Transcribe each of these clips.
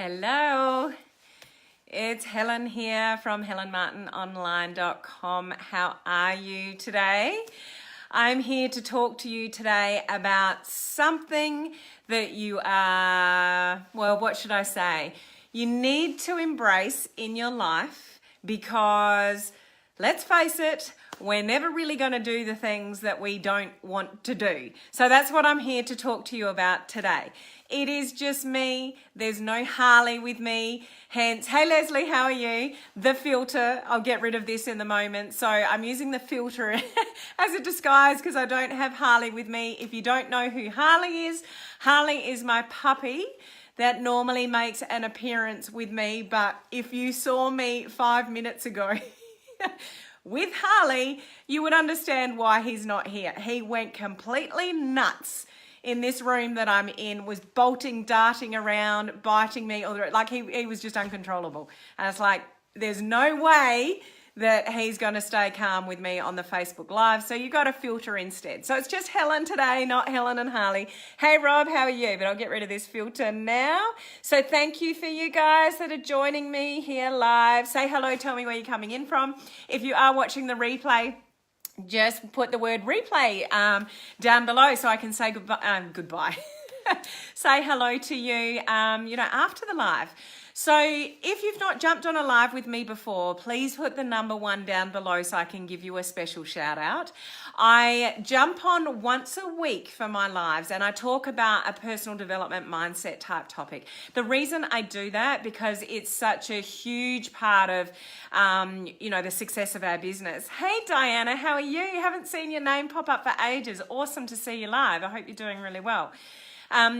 Hello, it's Helen here from helenmartinonline.com. How are you today? I'm here to talk to you today about something that you are, well, what should I say? You need to embrace in your life because, let's face it, we're never really going to do the things that we don't want to do. So that's what I'm here to talk to you about today. It is just me. There's no Harley with me. Hence, hey Leslie, how are you? The filter, I'll get rid of this in the moment. So I'm using the filter as a disguise because I don't have Harley with me. If you don't know who Harley is my puppy that normally makes an appearance with me. But if you saw me 5 minutes ago, with Harley, you would understand why he's not here. He went completely nuts in this room that I'm in, was bolting, darting around, biting me, like he was just uncontrollable. And it's like, there's no way that he's going to stay calm with me on the Facebook Live. So you got to filter instead. So it's just Helen today, not Helen and Harley. Hey Rob, how are you? But I'll get rid of this filter now. So thank you for you guys that are joining me here live. Say hello, tell me where you're coming in from. If you are watching the replay, just put the word replay down below so I can say goodbye. Say hello to you, after the live. So if you've not jumped on a live with me before, please put the number 1 down below so I can give you a special shout out. I jump on once a week for my lives and I talk about a personal development mindset type topic. The reason I do that because it's such a huge part of, the success of our business. Hey Diana, how are you? Haven't seen your name pop up for ages. Awesome to see you live. I hope you're doing really well.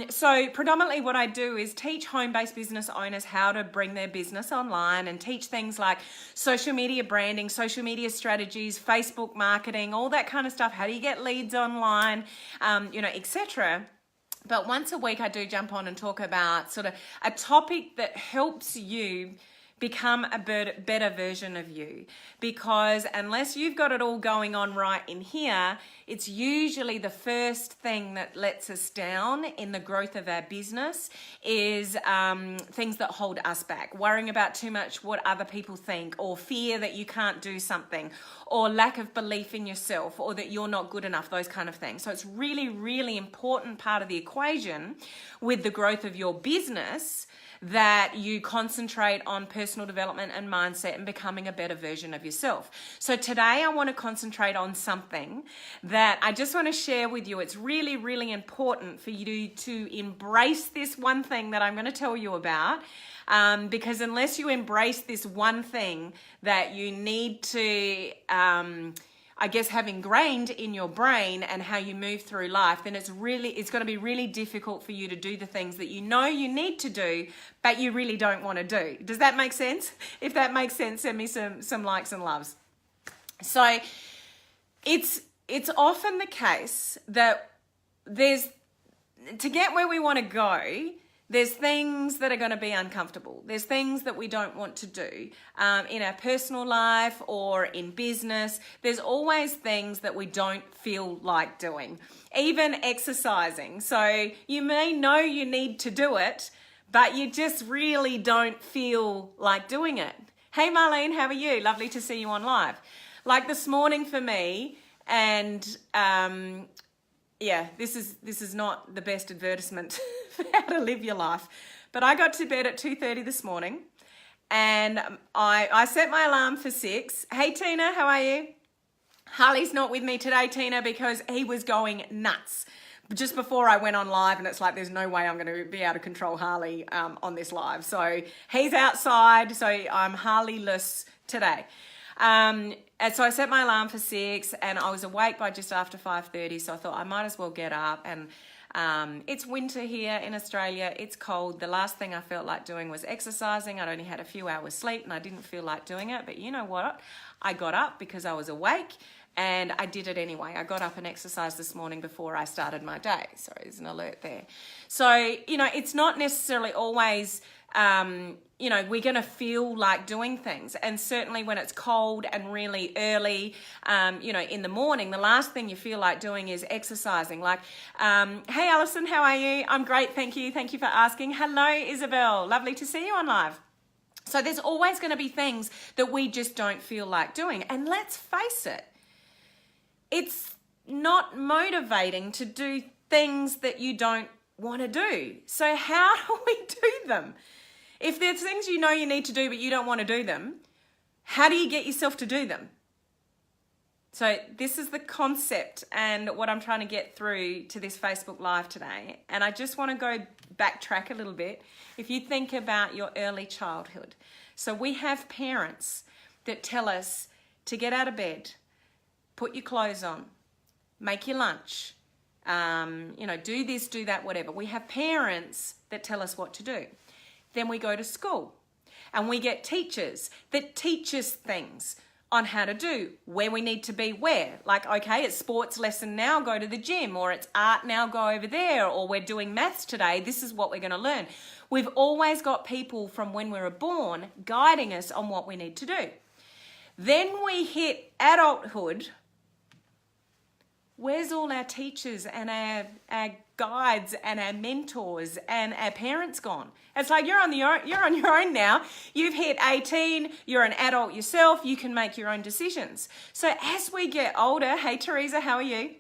So predominantly what I do is teach home-based business owners how to bring their business online and teach things like social media branding, social media strategies, Facebook marketing, all that kind of stuff. How do you get leads online, etc. But once a week I do jump on and talk about sort of a topic that helps you become a better version of you, because unless you've got it all going on right in here, it's usually the first thing that lets us down in the growth of our business is things that hold us back, worrying about too much what other people think, or fear that you can't do something, or lack of belief in yourself, or that you're not good enough, those kind of things. So it's really, really important part of the equation with the growth of your business that you concentrate on personal development and mindset and becoming a better version of yourself. So today I want to concentrate on something that I just want to share with you. It's really, really important for you to embrace this one thing that I'm going to tell you about, because unless you embrace this one thing that you need to have ingrained in your brain and how you move through life, then it's going to be really difficult for you to do the things that you know you need to do, but you really don't want to do. Does that make sense? If that makes sense, send me some likes and loves. So it's often the case that to get where we want to go, there's things that are going to be uncomfortable. There's things that we don't want to do in our personal life or in business. There's always things that we don't feel like doing, even exercising. So you may know you need to do it, but you just really don't feel like doing it. Hey Marlene, how are you? Lovely to see you on live. Like this morning for me, and this is not the best advertisement for how to live your life. But I got to bed at 2:30 this morning and I set my alarm for 6. Hey Tina, how are you? Harley's not with me today, Tina, because he was going nuts just before I went on live, and it's like there's no way I'm going to be able to control Harley on this live. So he's outside, so I'm Harley-less today. And so I set my alarm for 6 and I was awake by just after 5:30, so I thought I might as well get up. And it's winter here in Australia, it's cold. The last thing I felt like doing was exercising. I'd only had a few hours sleep and I didn't feel like doing it, but you know what? I got up because I was awake And I did it anyway. I got up and exercised this morning before I started my day. So there's an alert there. So, it's not necessarily always, we're going to feel like doing things. And certainly when it's cold and really early, in the morning, the last thing you feel like doing is exercising. Like, hey, Alison, how are you? I'm great, thank you. Thank you for asking. Hello, Isabel. Lovely to see you on live. So there's always going to be things that we just don't feel like doing. And let's face it, it's not motivating to do things that you don't want to do. So how do we do them? If there's things you know you need to do but you don't want to do them, how do you get yourself to do them? So this is the concept and what I'm trying to get through to this Facebook Live today. And I just want to go backtrack a little bit. If you think about your early childhood. So we have parents that tell us to get out of bed, put your clothes on, make your lunch, do this, do that, whatever. We have parents that tell us what to do. Then we go to school and we get teachers that teach us things on how to do, where we need to be where. Like, okay, it's sports lesson now, go to the gym, or it's art now, go over there, or we're doing maths today, this is what we're going to learn. We've always got people from when we were born guiding us on what we need to do. Then we hit adulthood. Where's all our teachers and our guides and our mentors and our parents gone? It's like you're on your own now. You've hit 18, you're an adult yourself, you can make your own decisions. So as we get older, hey Teresa, how are you?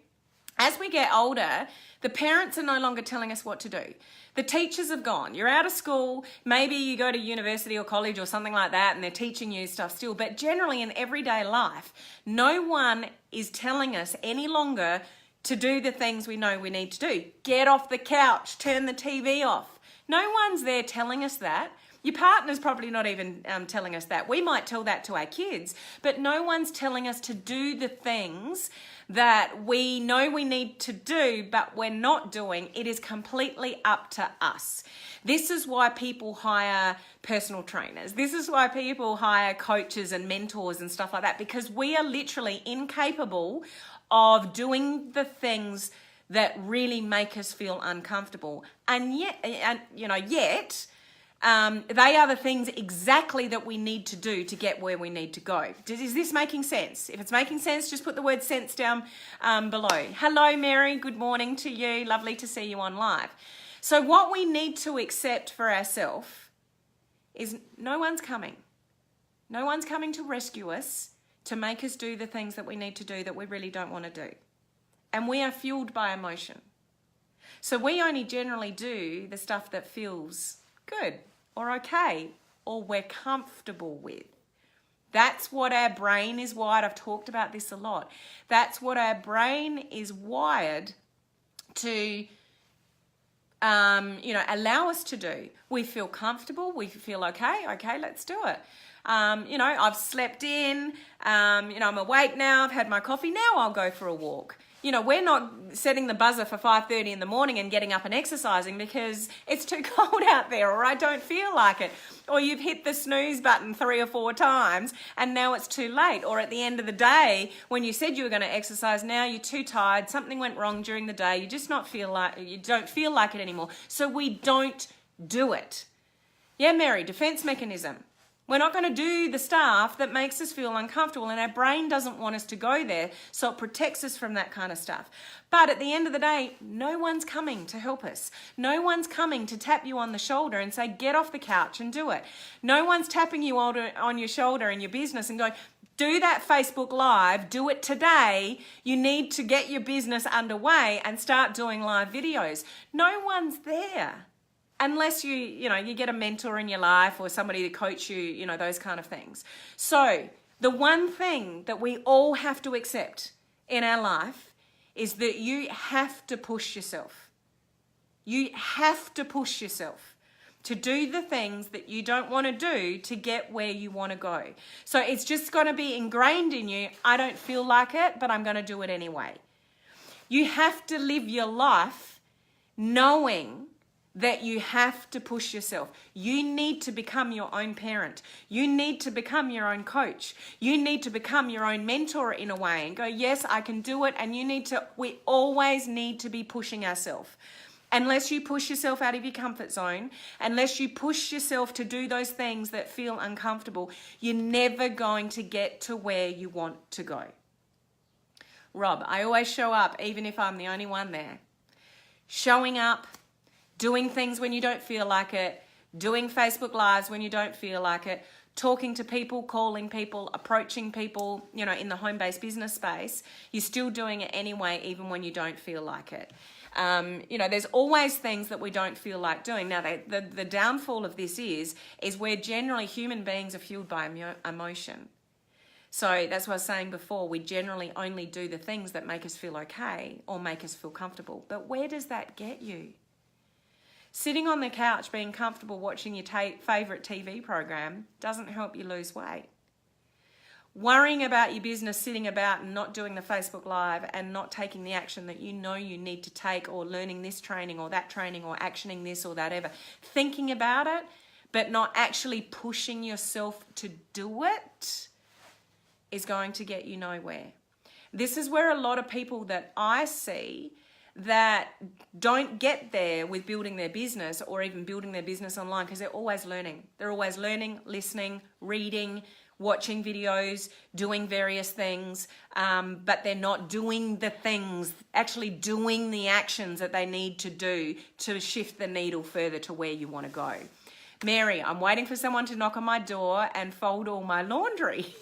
As we get older, the parents are no longer telling us what to do. The teachers have gone. You're out of school, maybe you go to university or college or something like that and they're teaching you stuff still, but generally in everyday life, no one is telling us any longer to do the things we know we need to do. Get off the couch, turn the TV off. No one's there telling us that. Your partner's probably not even telling us that. We might tell that to our kids, but no one's telling us to do the things that we know we need to do, but we're not doing. It is completely up to us. This is why people hire personal trainers. This is why people hire coaches and mentors and stuff like that, because we are literally incapable of doing the things that really make us feel uncomfortable. And yet, they are the things exactly that we need to do to get where we need to go. Is this making sense? If it's making sense, just put the word sense down below. Hello, Mary. Good morning to you. Lovely to see you on live. So what we need to accept for ourselves is no one's coming. No one's coming to rescue us, to make us do the things that we need to do that we really don't want to do. And we are fueled by emotion. So we only generally do the stuff that feels good or okay or we're comfortable with. That's what our brain is wired. I've talked about this a lot. That's what our brain is wired to allow us to do. We feel comfortable. We feel okay, let's do it. I've slept in, I'm awake now, I've had my coffee, now I'll go for a walk. We're not setting the buzzer for 5:30 in the morning and getting up and exercising because it's too cold out there or I don't feel like it. Or you've hit the snooze button 3 or 4 times and now it's too late. Or at the end of the day, when you said you were going to exercise, now you're too tired, something went wrong during the day, you don't feel like it anymore. So we don't do it. Yeah, Mary, defense mechanism. We're not going to do the stuff that makes us feel uncomfortable, and our brain doesn't want us to go there, so it protects us from that kind of stuff. But at the end of the day, no one's coming to help us. No one's coming to tap you on the shoulder and say, get off the couch and do it. No one's tapping you on your shoulder in your business and going, do that Facebook Live, do it today. You need to get your business underway and start doing live videos. No one's there. Unless you get a mentor in your life or somebody to coach you, those kind of things. So the one thing that we all have to accept in our life is that you have to push yourself. You have to push yourself to do the things that you don't want to do to get where you want to go. So it's just going to be ingrained in you. I don't feel like it, but I'm going to do it anyway. You have to live your life knowing that you have to push yourself. You need to become your own parent. You need to become your own coach. You need to become your own mentor in a way and go, yes, I can do it. And we always need to be pushing ourselves. Unless you push yourself out of your comfort zone, unless you push yourself to do those things that feel uncomfortable, you're never going to get to where you want to go. Rob, I always show up even if I'm the only one there. Showing up, doing things when you don't feel like it, doing Facebook Lives when you don't feel like it, talking to people, calling people, approaching people, in the home-based business space, you're still doing it anyway, even when you don't feel like it. There's always things that we don't feel like doing. Now, the downfall of this is we're generally, human beings are fueled by emotion. So that's what I was saying before. We generally only do the things that make us feel okay or make us feel comfortable. But where does that get you? Sitting on the couch being comfortable watching your favourite TV program doesn't help you lose weight. Worrying about your business, sitting about and not doing the Facebook Live and not taking the action that you know you need to take, or learning this training or that training or actioning this or that ever. Thinking about it, but not actually pushing yourself to do it is going to get you nowhere. This is where a lot of people that I see that don't get there with building their business or even building their business online, because they're always learning. They're always learning, listening, reading, watching videos, doing various things, but they're not doing the things, actually doing the actions that they need to do to shift the needle further to where you want to go. Mary, I'm waiting for someone to knock on my door and fold all my laundry.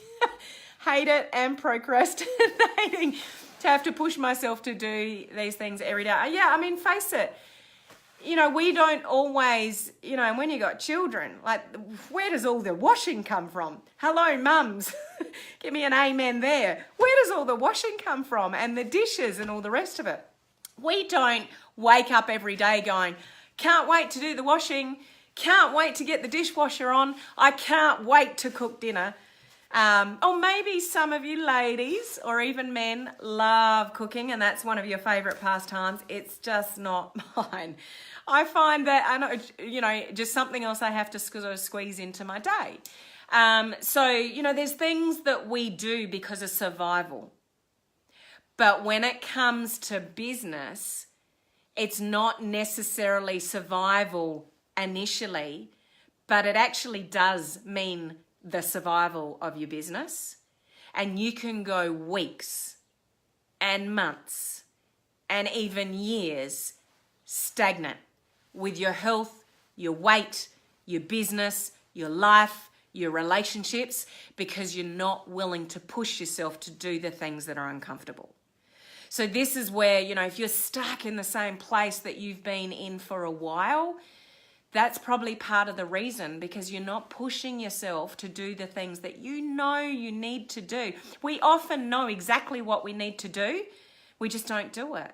Hate it and procrastinating to have to push myself to do these things every day. Yeah, I mean, face it. We don't always, and when you got children, like, where does all the washing come from? Hello, mums. Give me an amen there. Where does all the washing come from? And the dishes and all the rest of it. We don't wake up every day going, can't wait to do the washing. Can't wait to get the dishwasher on. I can't wait to cook dinner. Or maybe some of you ladies or even men love cooking and that's one of your favourite pastimes. It's just not mine. I find that, just something else I have to sort of squeeze into my day. There's things that we do because of survival. But when it comes to business, it's not necessarily survival initially, but it actually does mean the survival of your business. And you can go weeks and months and even years stagnant with your health, your weight, your business, your life, your relationships, because you're not willing to push yourself to do the things that are uncomfortable. So this is where, if you're stuck in the same place that you've been in for a while, that's probably part of the reason, because you're not pushing yourself to do the things that you know you need to do. We often know exactly what we need to do. We just don't do it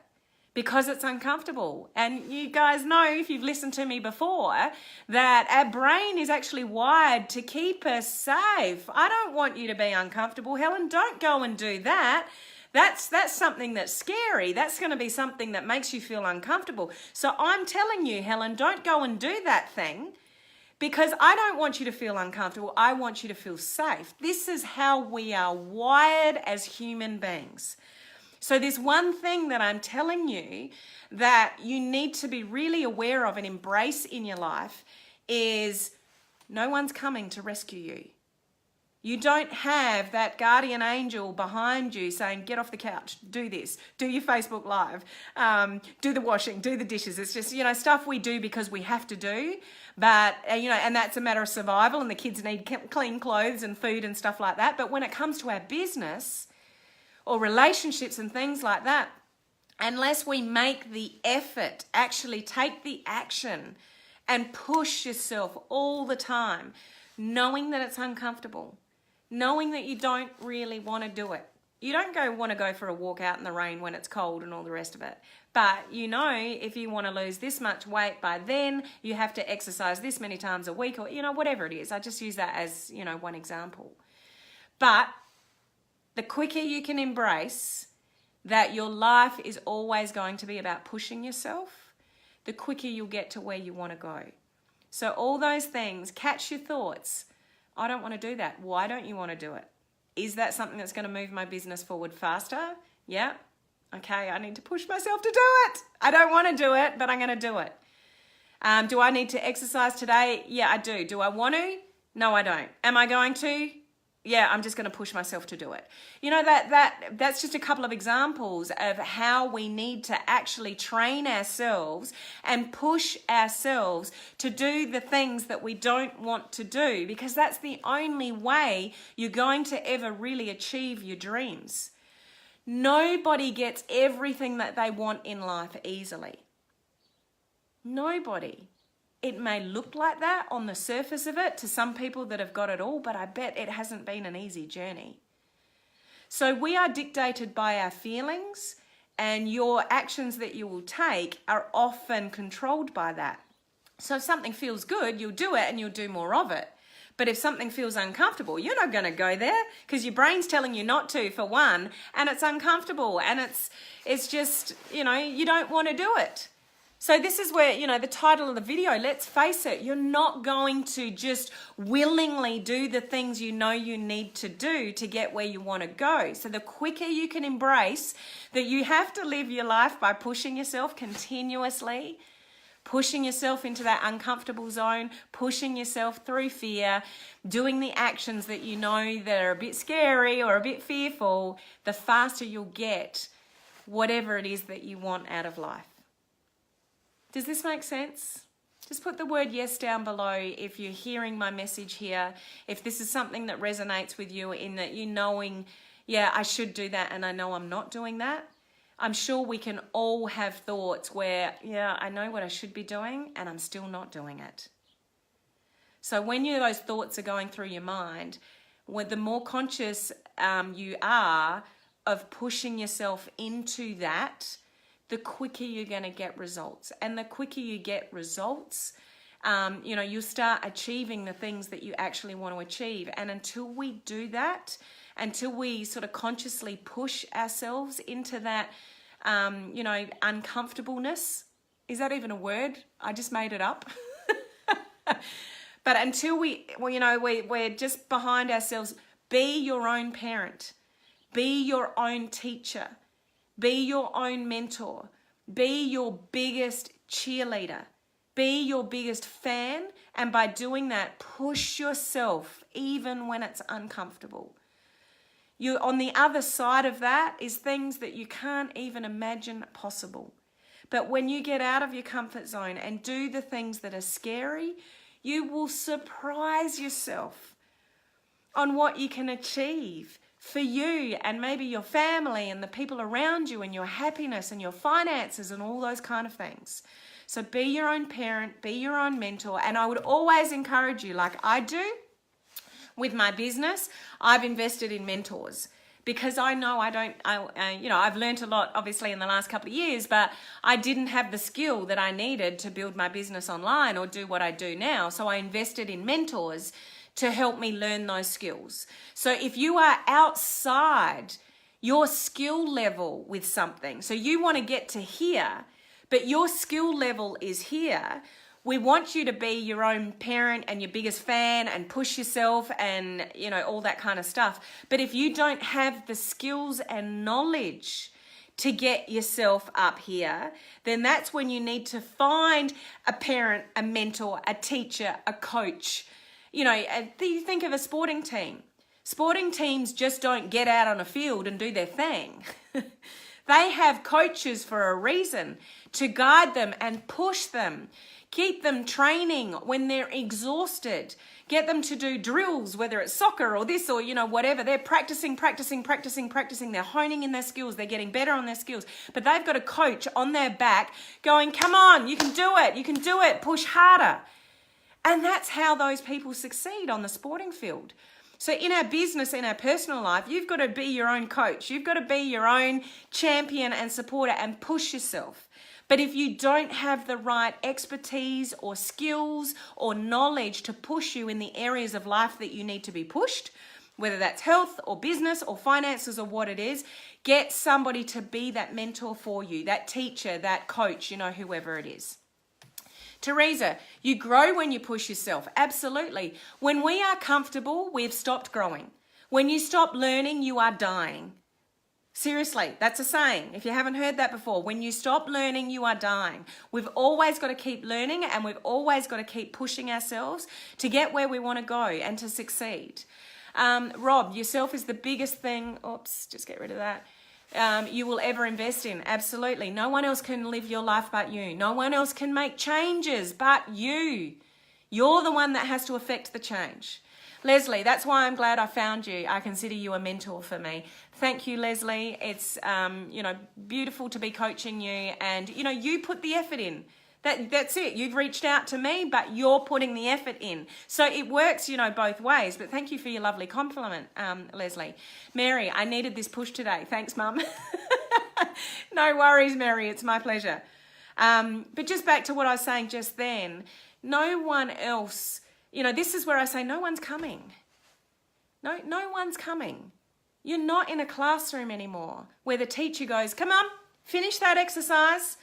because it's uncomfortable. And you guys know, if you've listened to me before, that our brain is actually wired to keep us safe. I don't want you to be uncomfortable, Helen. Don't go and do that. That's something that's scary. That's going to be something that makes you feel uncomfortable. So I'm telling you, Helen, don't go and do that thing, because I don't want you to feel uncomfortable. I want you to feel safe. This is how we are wired as human beings. So there's one thing that I'm telling you that you need to be really aware of and embrace in your life is no one's coming to rescue you. You don't have that guardian angel behind you saying, get off the couch, do this, do your Facebook Live, do the washing, do the dishes. It's just, stuff we do because we have to do. But, and that's a matter of survival, and the kids need clean clothes and food and stuff like that. But when it comes to our business or relationships and things like that, unless we make the effort, actually take the action and push yourself all the time, knowing that it's uncomfortable, knowing that you don't really want to do it. You don't want to go for a walk out in the rain when it's cold and all the rest of it. But if you want to lose this much weight by then, you have to exercise this many times a week, or, whatever it is. I just use that as, one example. But the quicker you can embrace that your life is always going to be about pushing yourself, the quicker you'll get to where you want to go. So all those things, catch your thoughts. I don't want to do that. Why don't you want to do it? Is that something that's going to move my business forward faster? Yeah. Okay, I need to push myself to do it. I don't want to do it, but I'm going to do it. Do I need to exercise today? Yeah, I do. Do I want to? No, I don't. Am I going to? Yeah, I'm just going to push myself to do it. You know, that's just a couple of examples of how we need to actually train ourselves and push ourselves to do the things that we don't want to do, because that's the only way you're going to ever really achieve your dreams. Nobody gets everything that they want in life easily. Nobody. It may look like that on the surface of it to some people that have got it all, but I bet it hasn't been an easy journey. So we are dictated by our feelings, and your actions that you will take are often controlled by that. So if something feels good, you'll do it and you'll do more of it. But if something feels uncomfortable, you're not going to go there, because your brain's telling you not to, for one, and it's uncomfortable, and it's just, you don't want to do it. So this is where, the title of the video, let's face it, you're not going to just willingly do the things you know you need to do to get where you want to go. So the quicker you can embrace that you have to live your life by pushing yourself continuously, pushing yourself into that uncomfortable zone, pushing yourself through fear, doing the actions that you know that are a bit scary or a bit fearful, the faster you'll get whatever it is that you want out of life. Does this make sense? Just put the word yes down below if you're hearing my message here, if this is something that resonates with you, in that you knowing, yeah, I should do that and I know I'm not doing that. I'm sure we can all have thoughts where, yeah, I know what I should be doing and I'm still not doing it. So when those thoughts are going through your mind, the more conscious you are of pushing yourself into that, the quicker you're going to get results. And the quicker you get results, you'll start achieving the things that you actually want to achieve. And until we do that, until we sort of consciously push ourselves into that, uncomfortableness, is that even a word? I just made it up. But until we're just behind ourselves, be your own parent, be your own teacher, be your own mentor. Be your biggest cheerleader. Be your biggest fan. And by doing that, push yourself even when it's uncomfortable. On the other side of that is things that you can't even imagine possible. But when you get out of your comfort zone and do the things that are scary, you will surprise yourself on what you can achieve for you and maybe your family and the people around you, and your happiness and your finances and all those kind of things. So be your own parent, be your own mentor. And I would always encourage you, like I do with my business, I've invested in mentors, because I know I've learned a lot obviously in the last couple of years, but I didn't have the skill that I needed to build my business online or do what I do now. So I invested in mentors to help me learn those skills. So if you are outside your skill level with something, so you want to get to here, but your skill level is here, we want you to be your own parent and your biggest fan and push yourself and, all that kind of stuff. But if you don't have the skills and knowledge to get yourself up here, then that's when you need to find a parent, a mentor, a teacher, a coach. You think of a sporting team. Sporting teams just don't get out on a field and do their thing. They have coaches for a reason, to guide them and push them, keep them training when they're exhausted, get them to do drills, whether it's soccer or this or, whatever. They're practicing. They're honing in their skills. They're getting better on their skills. But they've got a coach on their back going, come on, you can do it, push harder. And that's how those people succeed on the sporting field. So in our business, in our personal life, you've got to be your own coach. You've got to be your own champion and supporter and push yourself. But if you don't have the right expertise or skills or knowledge to push you in the areas of life that you need to be pushed, whether that's health or business or finances or what it is, get somebody to be that mentor for you, that teacher, that coach, whoever it is. Teresa, you grow when you push yourself. Absolutely. When we are comfortable, we've stopped growing. When you stop learning, you are dying. Seriously, that's a saying. If you haven't heard that before, when you stop learning, you are dying. We've always got to keep learning, and we've always got to keep pushing ourselves to get where we want to go and to succeed. Rob, yourself is the biggest thing. Oops, just get rid of that. You will ever invest in. Absolutely. No one else can live your life but you. No one else can make changes but you. You're the one that has to affect the change. Leslie, that's why I'm glad I found you. I consider you a mentor for me. Thank you, Leslie. It's, beautiful to be coaching you, and, you put the effort in. That's it. You've reached out to me, but you're putting the effort in. So it works, both ways. But thank you for your lovely compliment, Leslie. Mary, I needed this push today. Thanks, Mum. No worries, Mary. It's my pleasure. But just back to what I was saying just then, no one else... this is where I say no one's coming. No one's coming. You're not in a classroom anymore where the teacher goes, come on, finish that exercise.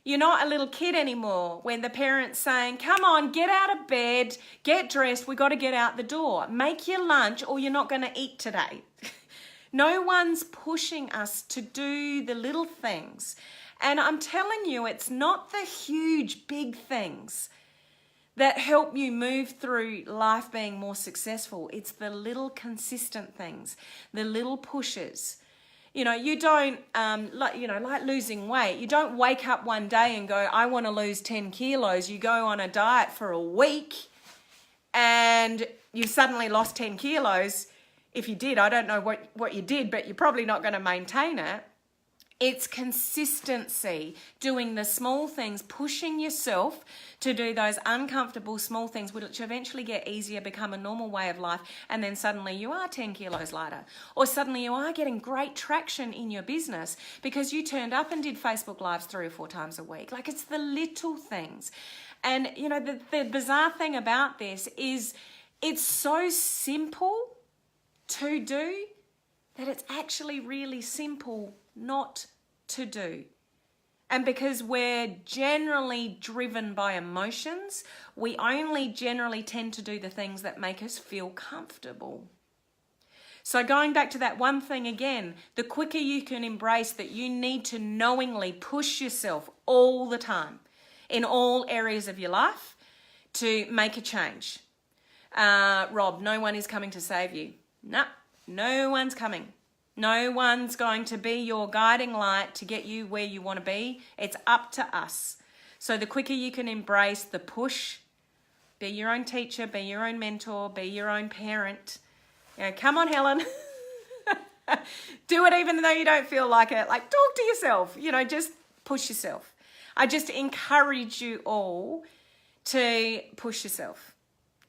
You're not a little kid anymore when the parent's saying, come on, get out of bed, get dressed, we got to get out the door. Make your lunch or you're not going to eat today. No one's pushing us to do the little things. And I'm telling you, it's not the huge, big things that help you move through life being more successful. It's the little consistent things, the little pushes. You don't, like losing weight, you don't wake up one day and go, I want to lose 10 kilos. You go on a diet for a week and you suddenly lost 10 kilos. If you did, I don't know what you did, but you're probably not going to maintain it. It's consistency, doing the small things, pushing yourself to do those uncomfortable small things, which eventually get easier, become a normal way of life, and then suddenly you are 10 kilos lighter. Or suddenly you are getting great traction in your business because you turned up and did Facebook Lives 3 or 4 times a week. Like, it's the little things. And, the bizarre thing about this is it's so simple to do that it's actually really simple not to do. And because we're generally driven by emotions, we only generally tend to do the things that make us feel comfortable. So going back to that one thing again, the quicker you can embrace that you need to knowingly push yourself all the time in all areas of your life to make a change. Rob, no one is coming to save you. No one's coming. No one's going to be your guiding light to get you where you want to be. It's up to us. So the quicker you can embrace the push, be your own teacher, be your own mentor, be your own parent. Come on, Helen. Do it even though you don't feel like it. Like, talk to yourself. Just push yourself. I just encourage you all to push yourself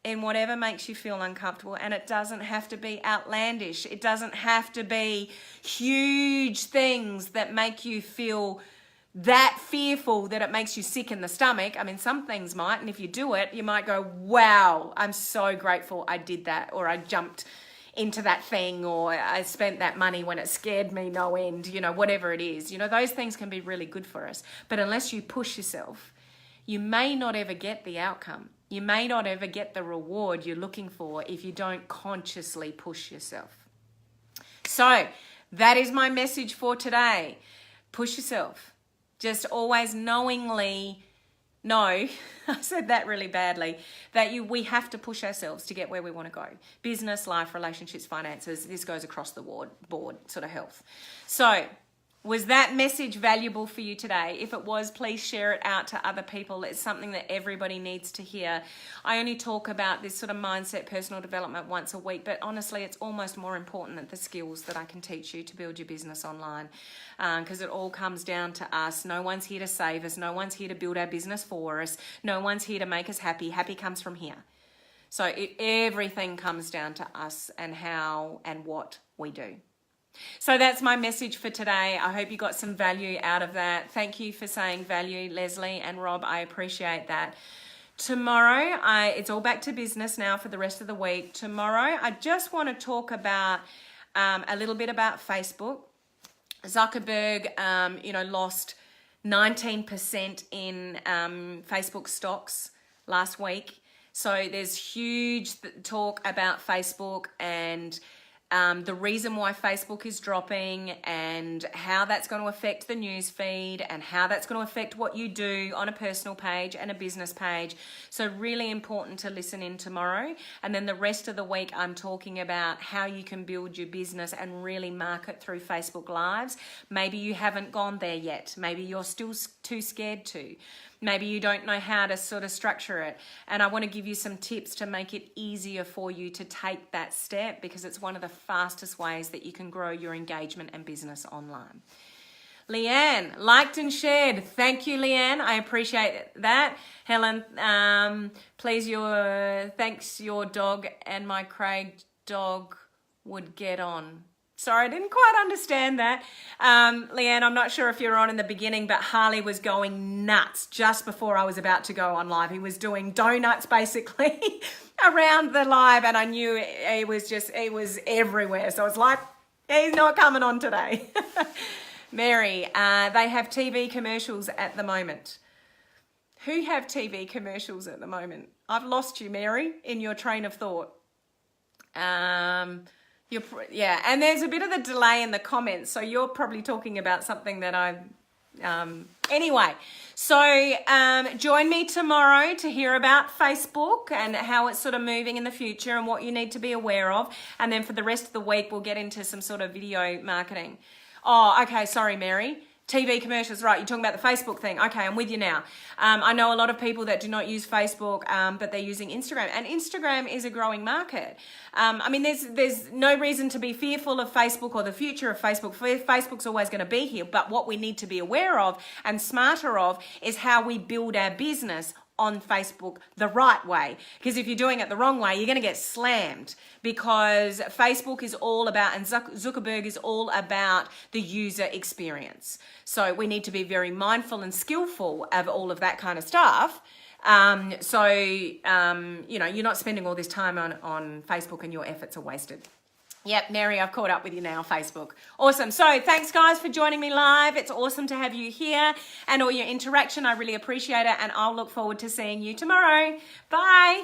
in whatever makes you feel uncomfortable. And it doesn't have to be outlandish. It doesn't have to be huge things that make you feel that fearful that it makes you sick in the stomach. I mean, some things might, and if you do it, you might go, wow, I'm so grateful I did that, or I jumped into that thing, or I spent that money when it scared me no end, whatever it is. Those things can be really good for us. But unless you push yourself, you may not ever get the outcome. You may not ever get the reward you're looking for if you don't consciously push yourself. So that is my message for today. Push yourself. Just always knowingly know, I said that really badly, that we have to push ourselves to get where we want to go. Business, life, relationships, finances, this goes across the board, sort of health. So was that message valuable for you today? If it was, please share it out to other people. It's something that everybody needs to hear. I only talk about this sort of mindset, personal development once a week, but honestly, it's almost more important than the skills that I can teach you to build your business online, because it all comes down to us. No one's here to save us. No one's here to build our business for us. No one's here to make us happy. Happy comes from here. So everything comes down to us and how and what we do. So that's my message for today. I hope you got some value out of that. Thank you for saying value, Leslie and Rob. I appreciate that. Tomorrow, it's all back to business now for the rest of the week. Tomorrow, I just want to talk about a little bit about Facebook. Zuckerberg, lost 19% in Facebook stocks last week. So there's huge talk about Facebook and the reason why Facebook is dropping and how that's going to affect the news feed and how that's going to affect what you do on a personal page and a business page. So really important to listen in tomorrow. And then the rest of the week, I'm talking about how you can build your business and really market through Facebook Lives. Maybe you haven't gone there yet. Maybe you're still too scared to. Maybe you don't know how to sort of structure it. And I want to give you some tips to make it easier for you to take that step, because it's one of the fastest ways that you can grow your engagement and business online. Leanne, liked and shared. Thank you, Leanne. I appreciate that. Helen, thanks your dog and my Craig dog would get on. Sorry, I didn't quite understand that. Leanne, I'm not sure if you were on in the beginning, but Harley was going nuts just before I was about to go on live. He was doing donuts basically around the live, and I knew it was everywhere. So I was like, he's not coming on today. Mary, they have TV commercials at the moment. Who have TV commercials at the moment? I've lost you, Mary, in your train of thought. Yeah, and there's a bit of a delay in the comments, so you're probably talking about something that anyway, so join me tomorrow to hear about Facebook and how it's sort of moving in the future and what you need to be aware of. And then for the rest of the week, we'll get into some sort of video marketing. Oh, okay, sorry, Mary. TV commercials, right, you're talking about the Facebook thing. Okay, I'm with you now. I know a lot of people that do not use Facebook, but they're using Instagram, and Instagram is a growing market. I mean, there's no reason to be fearful of Facebook or the future of Facebook. Facebook's always going to be here, but what we need to be aware of and smarter of is how we build our business on Facebook the right way. Because if you're doing it the wrong way, you're going to get slammed, because Facebook is all about, and Zuckerberg is all about the user experience. So we need to be very mindful and skillful of all of that kind of stuff. You're not spending all this time on Facebook and your efforts are wasted. Yep, Mary, I've caught up with you now, Facebook. Awesome. So thanks, guys, for joining me live. It's awesome to have you here and all your interaction. I really appreciate it, and I'll look forward to seeing you tomorrow. Bye.